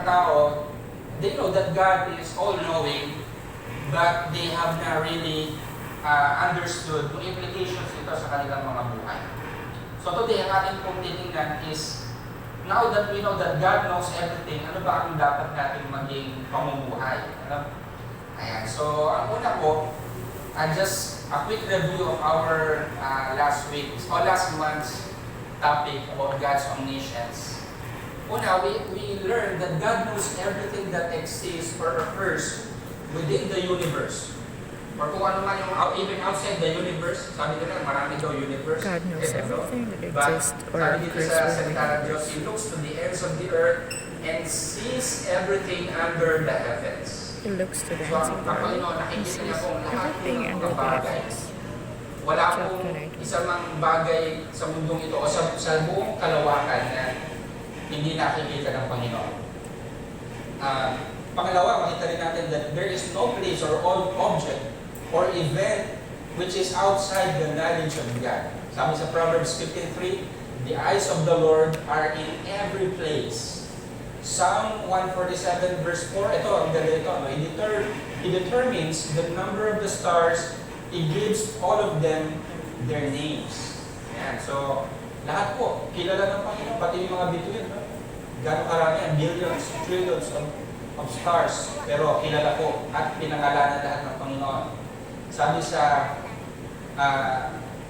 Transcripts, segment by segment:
tao, they know that God is all-knowing, but they have not really understood yung implications nito sa kanilang mga buhay. So today, ang ating pong titingnan is, now that we know that God knows everything, ano ba ang dapat natin maging pamumuhay? Ano? Ayan. So, ang una po, just a quick review of our last month's topic about God's omniscience. Una, we learned that God knows everything that exists or occurs within the universe. Or kung ano man yung even outside the universe, sabi nila, marami daw universe. God knows everything that exists or sabi dito occurs sa within salita ng Diyos, He looks to the ends of the earth and sees everything under the heavens. He looks to the So, ends of the ang Panginoon, earth and nakikita sees niya kung lahat everything ng under mga the bagay. heavens. Wala pong isa mang bagay sa mundong ito o sa buong kalawakan na hindi nakikita ng Panginoon. Pangalawa, makita rin natin that there is no place or object or event which is outside the knowledge of God. Sabi sa Proverbs 15:3, the eyes of the Lord are in every place. Psalm 147 verse 4, ito, ang ganda ito, no? He determines the number of the stars, He gives all of them their names. Yan. So, lahat po, kilala ng Panginoon, pati yung mga bituin, no? Gano'ng karami, billions, trillions of stars, pero kilala po at pinangalanan lahat ng Panginoon. Sabi sa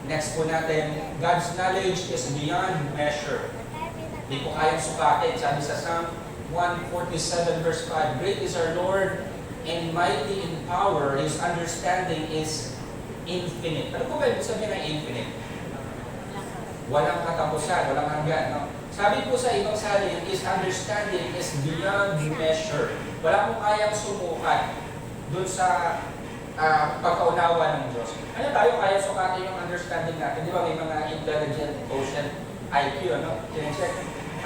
next po natin, God's knowledge is beyond measure. Hindi po kayang sukatin. Sabi sa Psalm 147 verse 5, great is our Lord and mighty in power. His understanding is infinite. Ano po ba ibig sabihin ng infinite? Walang katapusan, walang hanggan. No? Sabi po sa ibang salin, His understanding is beyond measure. Wala pong kayang sumukat dun sa pagkaunawa ng Diyos. Ano tayo kaya sukatin yung understanding natin? Di ba may mga intelligent quotient IQ, ano? Kine-check.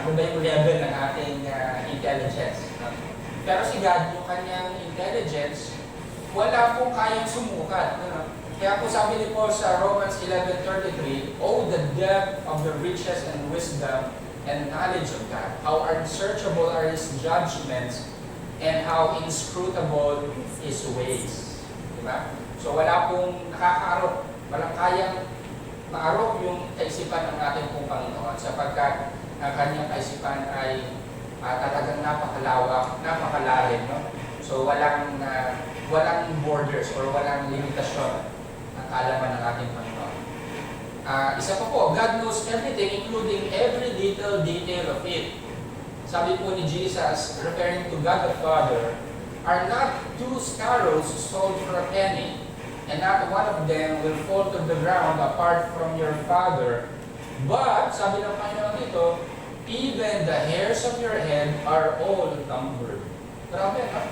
Ano ba yung level ng ating intelligence? No? Pero si God, yung kanyang intelligence, wala pong kayang sumukat. Ano? Kaya po sabi ni Paul sa Romans 11:33, oh, the depth of the riches and wisdom and knowledge of God. How unsearchable are His judgments and how inscrutable His ways. Diba? So wala pong nakakaarok, walang kayang maarok yung kaisipan ng ating pong Panginoon sapagkat ang kanyang kaisipan ay talagang napakalawak, napakalalim. No? So walang borders or walang limitasyon ang kaalaman ng ating Panginoon. Isa pa po, God knows everything including every little detail of it. Sabi po ni Jesus, referring to God the Father, are not 2 sparrows sold for a penny, and not one of them will fall to the ground apart from your Father. But, sabi ng Panginoon dito, even the hairs of your head are all numbered. Grabe, no?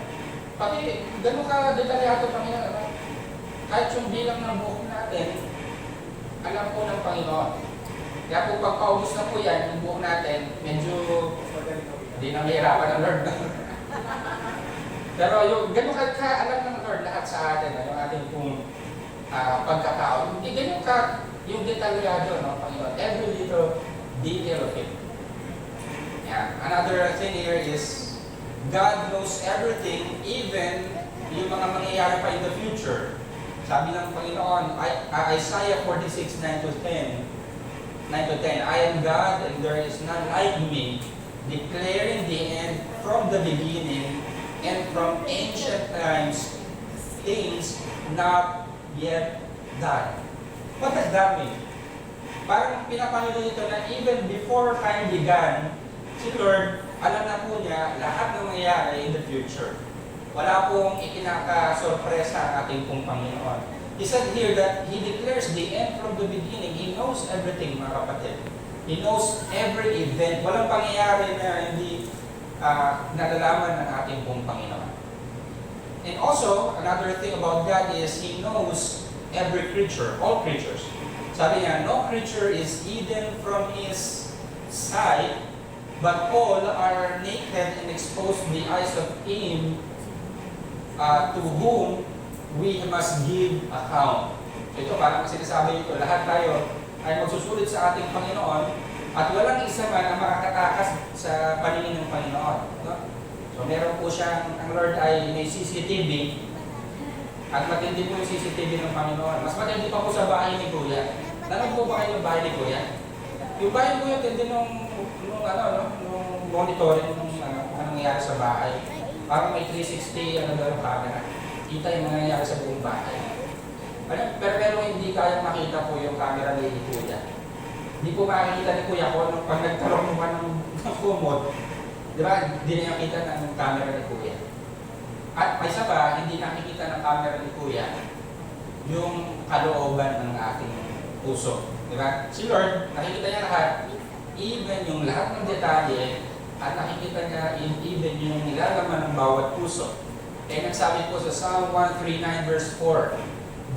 Pati, ganun ka detalyado, Panginoon, no? Kahit yung bilang ng buhok natin, alam po ng Panginoon. Kaya po pagpaubos na po yan, yung buhok natin, medyo hindi nang hirapan ng Lord. Pero yung ganun ka-alam ng Lord lahat sa atin, yung ating pong pagkatao. Hindi ganun ka yung detalyado, no, Panginoon. Every little detail of it. Yeah. Another thing here is, God knows everything, even yung mga mangyayari pa in the future. Sabi ng Panginoon, Isaiah 46, 9-10, I am God and there is none like me, declaring the end from the beginning, and from ancient times, things not yet done. What does that mean? Parang pinapangalo nito na even before time began, si Lord, alam na po niya lahat ng mangyayari in the future. Wala pong ikinaka-sorpresa ang ating pong Panginoon. He said here that He declares the end from the beginning. He knows everything, mga kapatid. He knows every event. Walang pangyayari na hindi nalalaman ng ating pong Panginoon. And also, another thing about God is He knows every creature, all creatures. Sabi niya, no creature is hidden from His sight, but all are naked and exposed to the eyes of Him to whom we must give account. Ito, parang sinasabi ito, lahat tayo ay magsusulit sa ating Panginoon at walang isa man ang makakatakas sa paningin ng Panginoon. No? So So meron po siyang, ang Lord ay may CCTV, at matindi po yung CCTV ng Panginoon. Mas matindi pa po sa bahay ni Kuya. Nanood po ba kayo ng bahay ni Kuya? Yung bahay ni Kuya, tindi nung monitoring nung anong nangyayari sa bahay. Parang may 360 camera. Kita yung nangyayari sa buong bahay. Pero hindi kaya makita po yung camera ni Kuya. Hindi po makikita ni Kuya kung pag nagkaroon mo ng kumot, di ba, hindi na nakita ng camera ni Kuya. At may isa pa, hindi nakikita ng camera ni Kuya yung kalooban ng ating puso. Di ba? Si Lord, nakikita niya lahat, even yung lahat ng detalye, at nakikita niya even yung nilalaman ng bawat puso. Kaya nagsabi po sa Psalm 139 verse 4,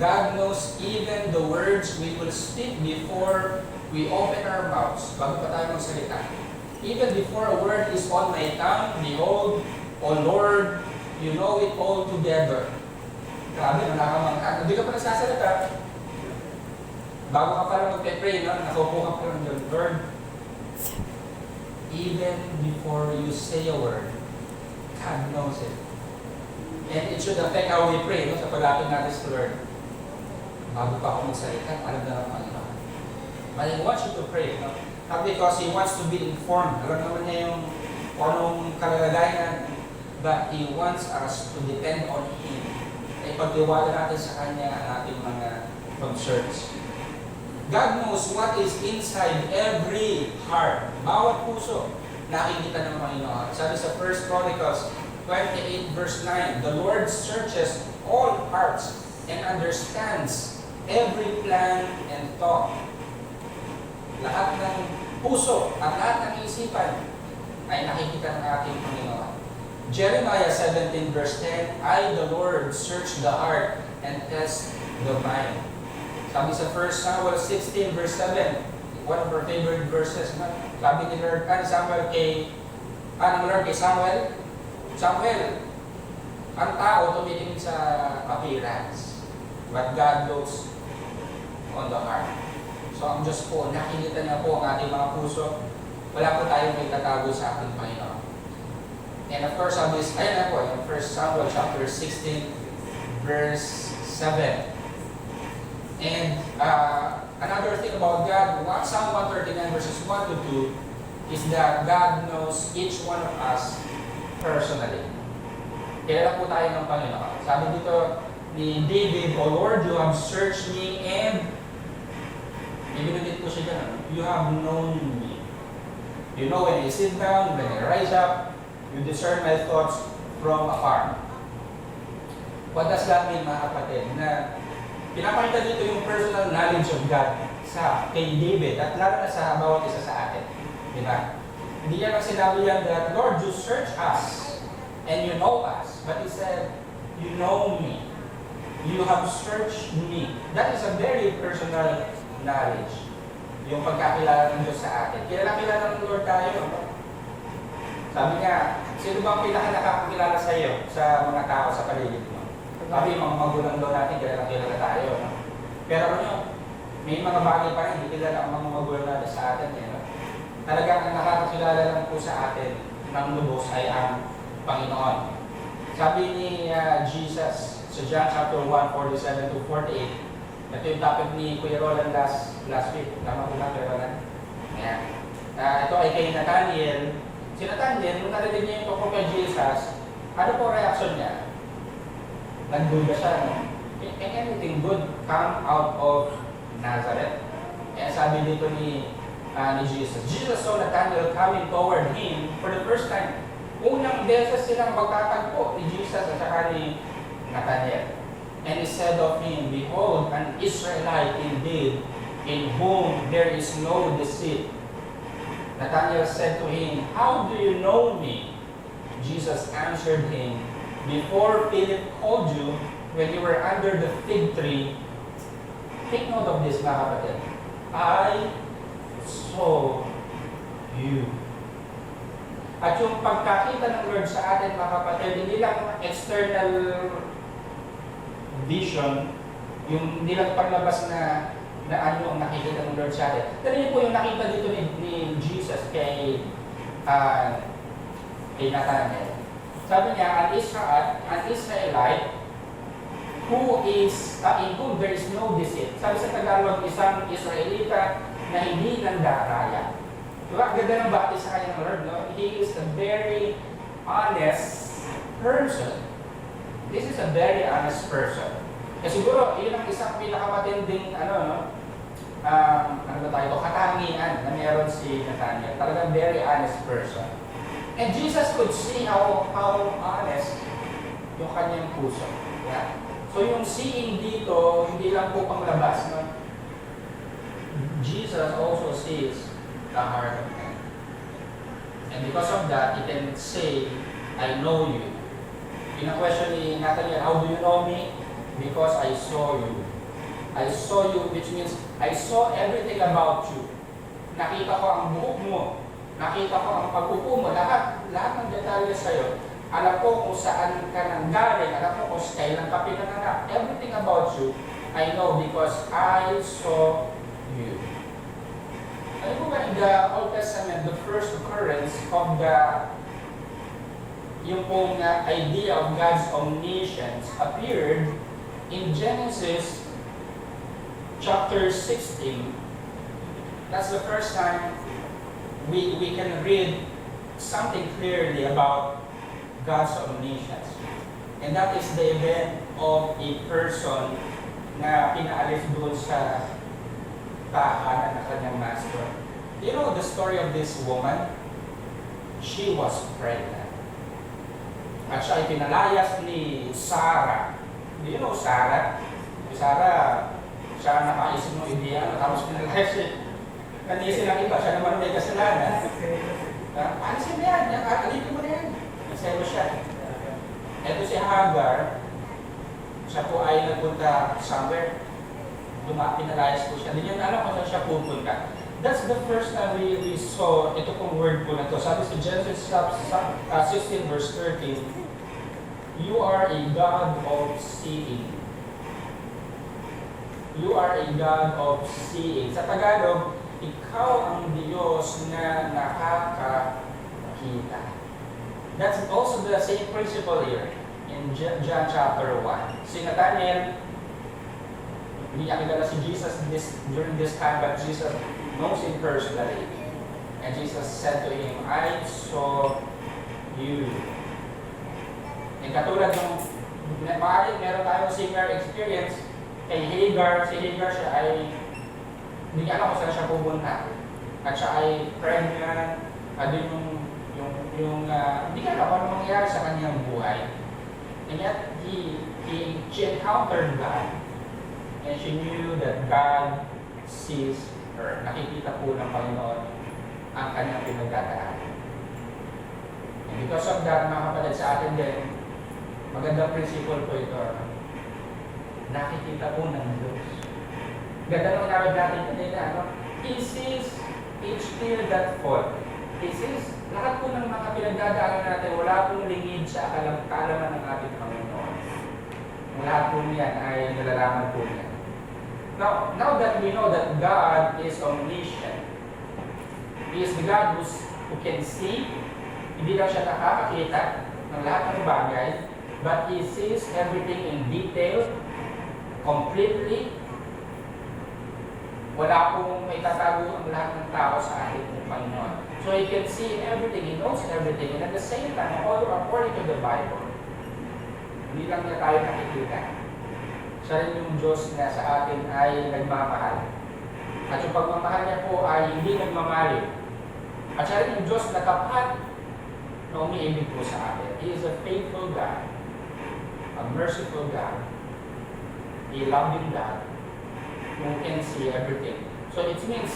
God knows even the words we will speak before we open our mouths, bago pa tayo magsalita. Even before a word is on my tongue, behold, O Lord, you know it all together. Grabe, nakakamangha. Hindi ka pa nagsasalita. Bago ka pala magpe-pray, no? Nakaupo ka pa lang doon, Lord, even before you say a word, God knows it. And it should affect how we pray, no? Sa palapit natin sa Lord. Bago pa ako magsalita, alam na naman ang iba. But He wants you to pray, no? Not because He wants to be informed. Alam naman niya yung anong kalalagayan, but He wants us to depend on Him. Ay pagtiwala natin sa Kanya ang ating mga concerns. God knows what is inside every heart. Bawat puso, nakikita ng Panginoon. Sabi sa 1 Chronicles 28 verse 9, the Lord searches all hearts and understands every plan and thought. Lahat ng puso at lahat ng isipan ay nakikita ng ating Panginoon. Jeremiah 17 verse 10, I, the Lord, search the heart and test the mind. Sabi sa 1 Samuel 16 verse 7, one of our favorite verses, sabi ni Lord, Samuel kay Samuel, Samuel, ang tao tumitingin sa appearance, but God looks on the heart. So ang Diyos po, nakikita niya po ang ating mga puso. Wala po tayong may tatago sa ating Panginoon. And of course, sabi, ayun na po, yung 1 Samuel chapter 16 verse 7. And another thing about God, Psalm 139 verses 1 to 2, is that God knows each one of us personally. Kilala po tayo ng Panginoon. Sabi dito ni David, O Lord, you have searched me and ibinigit po siya dyan, you have known me. You know when I sit down, when I rise up, you discern my thoughts from afar. What does that mean, mga kapatid? Na pinapakita dito yung personal knowledge of God kay David at lalo na sa bawat isa sa atin. Di ba? Hindi yan ang sinabi yan that, Lord, you search us and you know us. But He said, you know me. You have searched me. That is a very personal knowledge. Yung pagkakilala ng Diyos sa atin. Kilala ng Lord tayo. No? Sabi niya, sino bang pinaka-nakakakilala sa iyo sa mga tao sa paligid mo? Sabi, mga magulang daw natin, kilala tayo. No? Pero may mga bagay pa rin, hindi kilala ang mga magulang natin sa atin. No? Talagang ang nakakakilala lang po sa atin ng lubos ay ang Panginoon. Sabi ni Jesus sa John chapter 1, 47 to 48, ito yung topic ni Kuya Roland last week. Tama po na, Kuya Roland? Ayan. Ito ay kay Nathaniel. Si Nathaniel, nung narinig niya yung tungkol kay Jesus, ano po reaction niya? Nagduda siya, no? Can anything good come out of Nazareth? Kaya sabi dito ni Jesus. Jesus saw Nathanael coming toward Him for the first time. Unang beses silang magtatagpo ni Jesus at saka ni Nathanael. And He said of him, behold, an Israelite indeed, in whom there is no deceit. Nathanael said to him, how do you know me? Jesus answered him, before Philip called you, when you were under the fig tree, take note of this, mga kapatid, I saw you. At yung pagkakita ng Lord sa atin, mga kapatid, hindi lang external vision, yung hindi lang paglabas na ano ang nakikita ng Lord sa atin. Pero yun po yung nakita dito ni Jesus kay Nathanael. Sabi niya, an Israelite who is, in whom there is no deceit. Sabi sa Tagalog, isang Israelita na hindi nandaraya. Diba? Ganda ng bati sa kanya ng Lord, no? He is a very honest person. This is a very honest person. Kasi siguro, yun ang isang pinakamatinding, ano ba tayo, katangian na meron si Nathaniel. Talagang very honest person. And Jesus could see how honest yung kanyang puso. Yeah. So yung seeing dito, hindi lang po panglabas. No? Jesus also sees the heart of man. And because of that, he can say, I know you. Pina-question ni Nathaniel, how do you know me? Because I saw you. I saw you, which means I saw everything about you. Nakita ko ang buhok mo. Nakita ko ang pag-upo mo. Lahat ng detalye sa'yo. Alam ko kung saan ka nanggaling. Alam ko kung kailan ka pinanganak. Everything about you, I know because I saw you. Ano po ba in the Old Testament, the first occurrence of yung pong idea of God's omniscience appeared in Genesis chapter 16. That's the first time we can read something clearly about God's omniscience. And that is the event of a person na pinaalis doon sa tahanan ng kanyang master. You know the story of this woman? She was pregnant. At siya ay pinalayas ni Sarah. Do you know Sarah? Si Sarah, siya nakaisip ng ideya, tapos pinalayas siya. Kanisin ng iba, siya naman may kasalanan. Alisin mo yan, alipin mo na yan. Nagselo siya. Ito si Hagar, siya po ay nagpunta somewhere. Pinalayas po siya. Hindi niya alam kung saan siya pupunta. That's the first time we saw ito pong word po na to. Sabi sa Genesis 16 verse 13, you are a God of seeing. You are a God of seeing. Sa Tagalog, ikaw ang Diyos na nakakakita. That's also the same principle here in John chapter 1. Si Nathaniel, hindi niya kilala si Jesus during this time, but Jesus knows him personally. And Jesus said to him, I saw you. And katulad ng maaaring meron tayong similar experience kay Hagar. Si Hagar siya ay hindi niya alam kung saan siya pupunta. At siya ay pregnant. Hindi niya alam kung ano mangyayari sa kanyang buhay. And yet, she encountered God. And she knew that God sees her. Nakikita po ng Panginoon ang kanyang pinagdadaanan. And because of that, mga kapatid, sa atin din, magandang principle po ito. Nakikita po ng Diyos. Ganda nung inawag natin kanina, He sees each tear that falls. He sees lahat po ng mga pinagdadaanan natin, wala pong lingid sa kaalaman ng ating Panginoon. Lahat po niyan ay nalalaman po niya. Now that we know that God is omniscient, He is the God who can see, hindi lang siya nakakakita ng lahat ng bagay, but He sees everything in detail, completely. Wala pong may tatago ang lahat ng tao sa ating Panginoon. So He can see everything, He knows everything, and at the same time, according to the Bible, hindi lang niya tayo nakikita. Siya rin yung Diyos na sa atin ay nagmamahal. At yung pagmamahal niya po ay hindi nagmamali. At siya rin yung Diyos na tapat na umiibig po sa atin. He is a faithful God, a merciful God, a loving God, who can see everything. So it means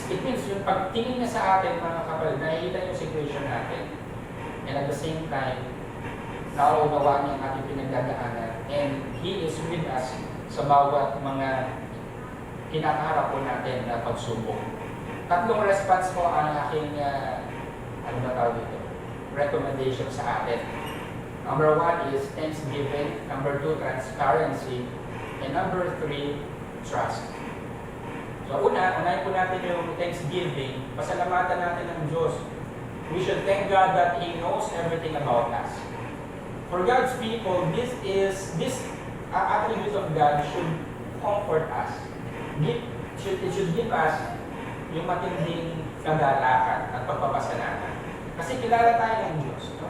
yung pagtingin niya sa atin, mga kapatid, nakikita yung situation natin. And at the same time, nauunawaan niya ang ating pinagdadaanan. And He is with us sa bawat mga kinakaharap po natin na pagsubok. Tatlong response po ang aking, recommendation sa atin. Number 1 is thanksgiving. Number 2, transparency. And number 3, trust. So unahin po natin yung thanksgiving. Pasalamatan natin ng Diyos. We should thank God that He knows everything about us. For God's people, this attribute of God should comfort us. It should give us yung matinding kagalakan at pagpapasalatan. Kasi kilala tayo ng Diyos. No?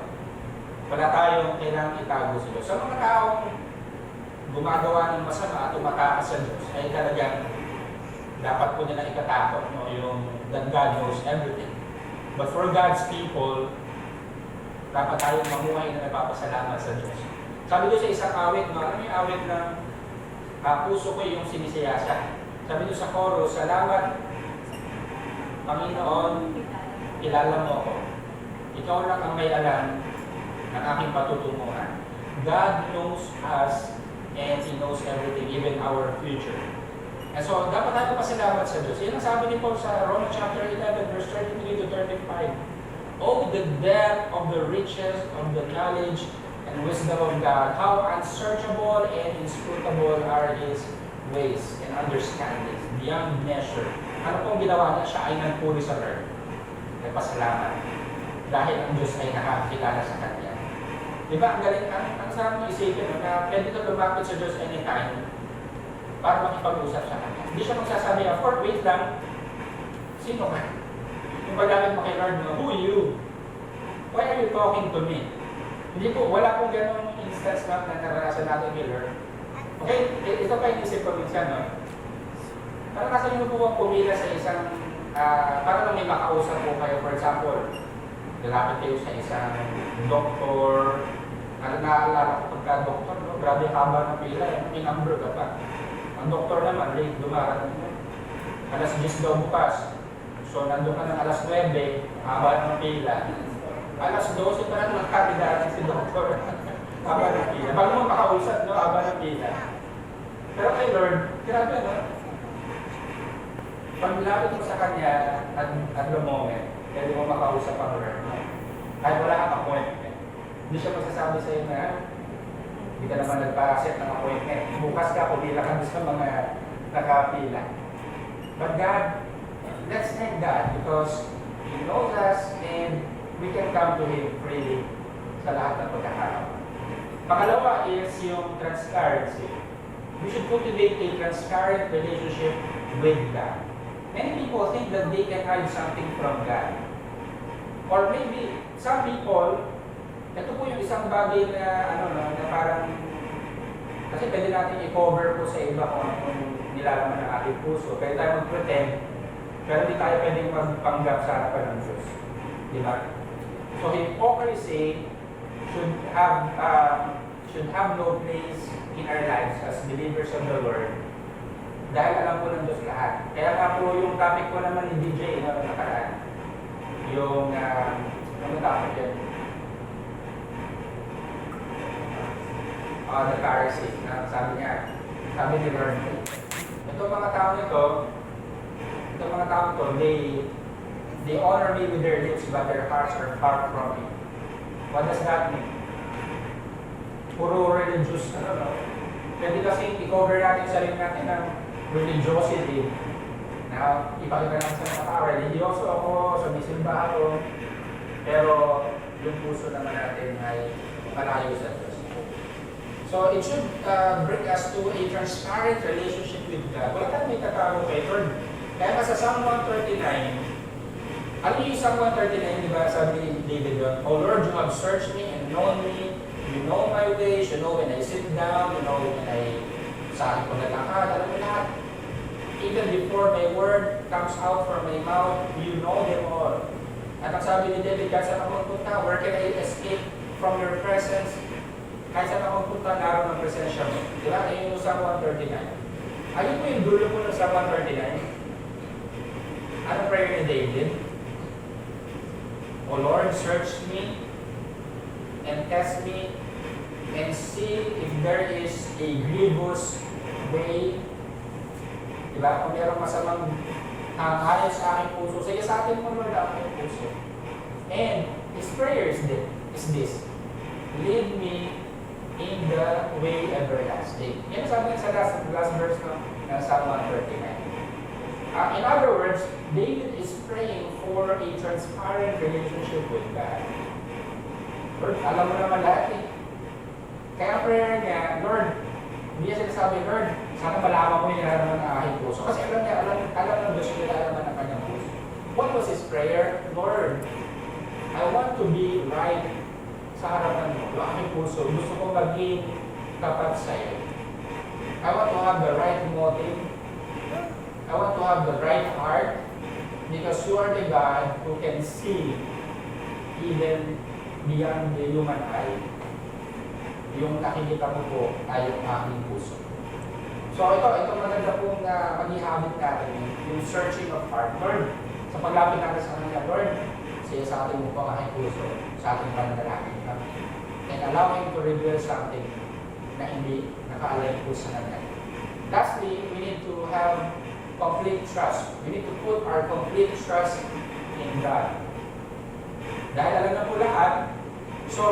Wala tayong kailangang itago sa Diyos. Sa mga taong gumagawa ng masama at tumatakas sa Diyos, ay talagang dapat po nila ikatakot, no? Yung that God knows everything. But for God's people, dapat tayong mamuhay na nagpapasalamat sa Diyos. Sabi doon sa isang awit, no? Ano yung awit ng puso ko yung sinisiyasa? Sabi doon sa chorus, salamat, Panginoon, kilala mo ako. Ikaw lang ang may alam ng aking patutunguhan. God knows us and He knows everything, even our future. And so, dapat tayo pasalamat sa Diyos. Yan ang sabi ni Paul sa Romans chapter 11, verse 33 to 35. Oh, the depth of the riches of the knowledge and wisdom of God, how unsearchable and inscrutable are His ways and understandings, beyond measure. Ano pong ginawa niya? Siya ay nagpuri sa Lord. Nagpasalamat. Dahil ang Diyos ay nakakilala sa Kanya. Di ba? Ang galing, ang sarap nyo isipin na pwede ka lumapit sa Diyos anytime para makipag-usap sa Kanya. Hindi siya magsasabi, of course, wait lang. Sino ka? Yung paggamit mo kay Lord, who are you? Why are you talking to me? Hindi po, wala pong ganong instance na naranasan natin kay Lord. Okay, ito pa yung isip ko minsan, no? Naranasan nyo po bang pumila sa isang, para lang may makausap po kayo, for example, lalapit kayo sa isang doktor, naalala ko pagka-doktor, no? Grabe haba ng pila, may number ka pa. Ang doktor naman, late dumarating mo. Alas 10 daw bukas. So, nandun ka ng alas 9, haba ng pila. Alas 12 pa lang nakakidarating si doktor. Haba ng pila. Bago mo makausap, no? Haba ng pila. Pero kay Lord, grabe, no? Pag lapit mo sa Kanya at the moment, pwede mo makausap ang Lord. No? Kahit wala kang appointment. Hindi siya masasabi sa iyo na hindi ka naman nagpa-set ng appointment. Bukas ka, pumila ka sa mga nakapila. But God, let's thank God because He knows us and we can come to Him freely sa lahat ng pagkakataon. Pangalawa is yung transparency. We should cultivate a transparent relationship with God. Many people think that they can hide something from God. Or maybe, some people, ito po yung isang bagay na, na parang, kasi pwede natin i-cover po sa iba kung anong nilalaman ng ating puso. Pwede tayo mag-pretend, pero hindi tayo pwedeng magpanggap sa harapan ng Diyos. Diba? So, hypocrisy should have no place in our lives as believers of the Lord. Dahil alam po ng Diyos lahat. Kaya nga po yung topic ko naman ni DJ na nakaraan. Yung, ano topic yan? The Pharisee. Sabi niya, sabi ni Lord, itong mga tao nito, they honor me with their lips, but their hearts are far from me. What does that mean? Puro religious, Pwede kasi i-cover natin sarili natin ng religiosity. Na ipakita natin sa mga tao, religyoso ako, sumisimba ako, pero yung puso naman natin ay malayo sa Diyos. So it should bring us to a transparent relationship with God. Wala tayong may tatawag kay Lord. Kaya nga sa Psalm 139, ano yung Psalm 139, di ba sabi ni David doon, O Lord, you have searched me and known me. You know my ways, you know when I sit down, you know when saan ko nalakad, alam mo lahat. Even before my word comes out from my mouth, you know them all. At ang sabi ni David, kahit saan ako punta, where can I escape from your presence? Kahit saan ako punta, naroon ang presensya mo. Di ba? Ayun yung Psalm 139. Ayun po yung dulo po ng Psalm 139. Anong prayer ni David? O Lord, search me and test me and see if there is a grievous way. Diba? Kung mayroong masamang ayon sa aking puso, sige sa atin mo Lord ang aking puso. And his prayer is this, lead me in the way everlasting. Yan sabi niya sa last verse ng Psalm 139. In other words, David is praying for a transparent relationship with God. Lord, alam mo naman lahat eh. Kaya ang prayer niya, Lord, hindi niya sinasabi, Lord, sana malaman ko yung nilalaman ng aking puso. Kasi alam niya, alam ng Diyos yung nilalaman ng kanyang puso. What was his prayer? Lord, I want to be right sa harapan mo, yung aking puso. Gusto ko maging tapat sa iyo. I want to have the right motive. I want to have the right heart because you are the God who can see even beyond the human eye. Yung nakikita mo po ay yung aking puso. So ito maganda pong pag-ihabit natin, yung searching of heart. Lord, sa paglapit natin sa kanila, Lord, siya sa ating mo po ang aking puso, sa ating pananalangin. And allow Him to reveal something na hindi nakaalay po sa kanya. Lastly, we need to have complete trust. We need to put our complete trust in God. Dahil alam na po lahat, so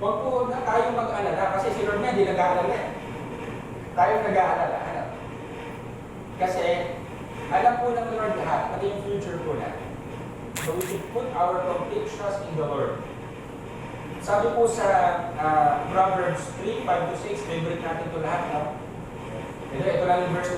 huwag po na tayo mag-alala kasi si Lord na hindi nag-aalala. Tayo nag-aalala. Ano? Kasi alam po ng Lord lahat, pati yung future po natin. So we should put our complete trust in the Lord. Sabi po sa Proverbs 3:5-6, favorite natin ito lahat. No? Ito lang yung verse